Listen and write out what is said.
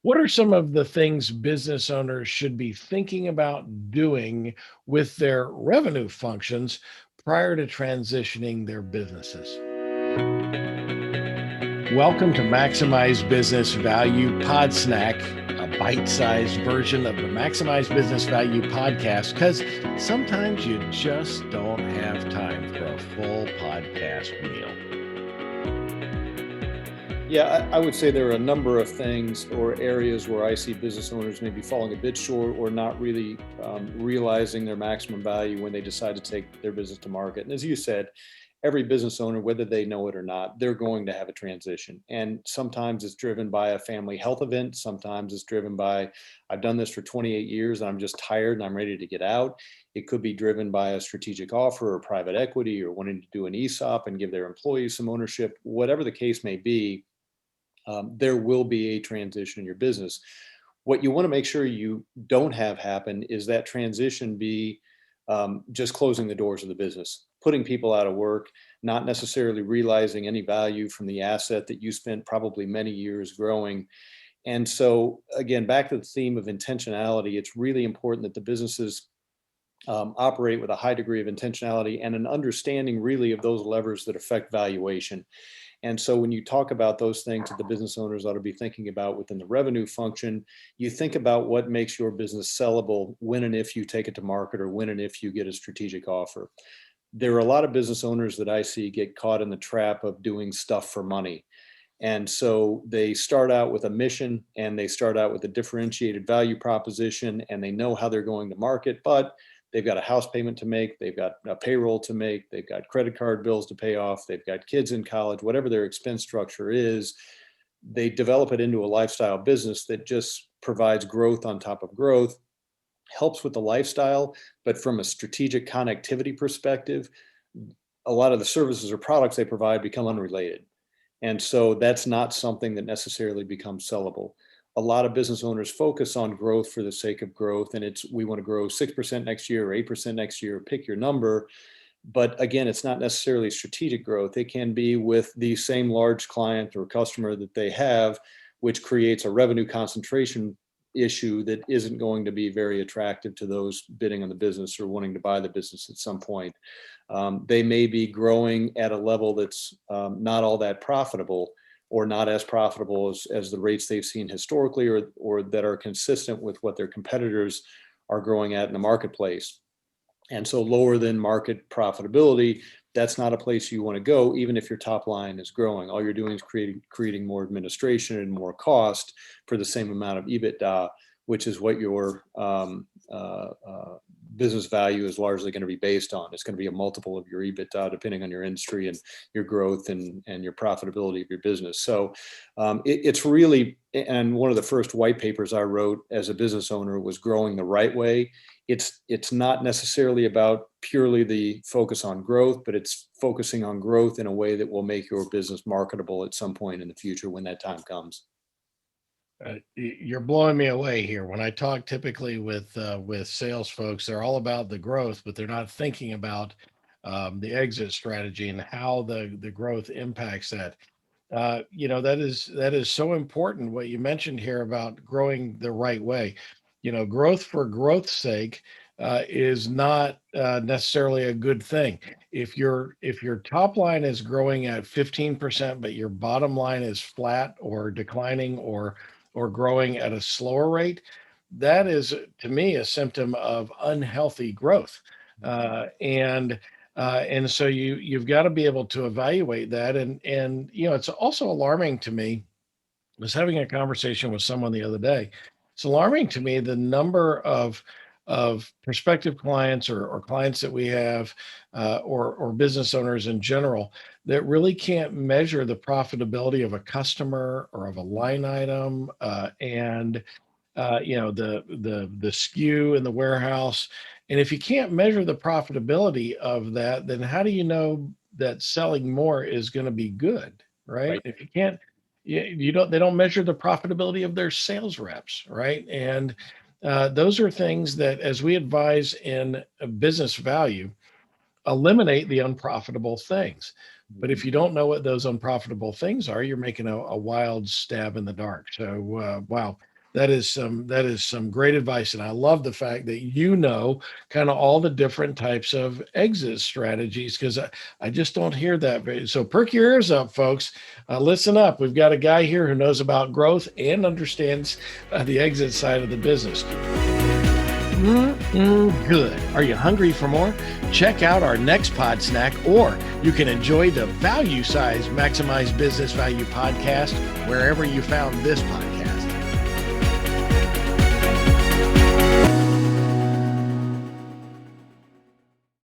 What are some of the things business owners should be thinking about doing with their revenue functions prior to transitioning their businesses? Welcome to Maximize Business Value Podsnack, a bite-sized version of the Maximize Business Value podcast, because sometimes you just don't have time for a full podcast meal. Yeah, I would say there are a number of things or areas where I see business owners maybe falling a bit short or not really realizing their maximum value when they decide to take their business to market. And as you said, every business owner, whether they know it or not, they're going to have a transition. And sometimes it's driven by a family health event. Sometimes it's driven by, I've done this for 28 years and I'm just tired and I'm ready to get out. It could be driven by a strategic offer or private equity or wanting to do an ESOP and give their employees some ownership. Whatever the case may be, there will be a transition in your business. What you want to make sure you don't have happen is that transition be just closing the doors of the business, putting people out of work, not necessarily realizing any value from the asset that you spent probably many years growing. And so, again, back to the theme of intentionality, it's really important that the businesses operate with a high degree of intentionality and an understanding really of those levers that affect valuation. And so when you talk about those things that the business owners ought to be thinking about within the revenue function, you think about what makes your business sellable when and if you take it to market or when and if you get a strategic offer. There are a lot of business owners that I see get caught in the trap of doing stuff for money. And so they start out with a mission and they start out with a differentiated value proposition and they know how they're going to market, but they've got a house payment to make, they've got a payroll to make, they've got credit card bills to pay off, they've got kids in college, whatever their expense structure is, they develop it into a lifestyle business that just provides growth on top of growth, helps with the lifestyle, but from a strategic connectivity perspective, a lot of the services or products they provide become unrelated. And so that's not something that necessarily becomes sellable. A lot of business owners focus on growth for the sake of growth. And it's, we want to grow 6% next year or 8% next year, pick your number. But again, it's not necessarily strategic growth. It can be with the same large client or customer that they have, which creates a revenue concentration issue that isn't going to be very attractive to those bidding on the business or wanting to buy the business at some point. They may be growing at a level that's not all that profitable or not as profitable as the rates they've seen historically or that are consistent with what their competitors are growing at in the marketplace. And so lower than market profitability, that's not a place you want to go, even if your top line is growing. All you're doing is creating more administration and more cost for the same amount of EBITDA, which is what your business value is largely going to be based on. It's going to be a multiple of your EBITDA, depending on your industry and your growth and your profitability of your business. So it's really, and one of the first white papers I wrote as a business owner was Growing the Right Way. It's not necessarily about purely the focus on growth, but it's focusing on growth in a way that will make your business marketable at some point in the future when that time comes. You're blowing me away here. When I talk typically with sales folks, they're all about the growth, but they're not thinking about the exit strategy and how the growth impacts that. That is so important. What you mentioned here about growing the right way. Growth for growth's sake is not necessarily a good thing. If your top line is growing at 15%, but your bottom line is flat or declining or growing at a slower rate, that is, to me, a symptom of unhealthy growth. And so you've got to be able to evaluate that. And it's also alarming to me. I was having a conversation with someone the other day. It's alarming to me the number of prospective clients or clients that we have or business owners in general that really can't measure the profitability of a customer or of a line item and the SKU in the warehouse. And if you can't measure the profitability of that, then how do you know that selling more is going to be good, right? If you can't, they don't measure the profitability of their sales reps, right? And those are things that, as we advise in business value, eliminate the unprofitable things. But if you don't know what those unprofitable things are, you're making a wild stab in the dark. So, wow. That is some great advice. And I love the fact that you know kind of all the different types of exit strategies, because I just don't hear that. So perk your ears up, folks. Listen up. We've got a guy here who knows about growth and understands the exit side of the business. Good. Are you hungry for more? Check out our next Podsnack, or you can enjoy the value size Maximize Business Value podcast wherever you found this podcast.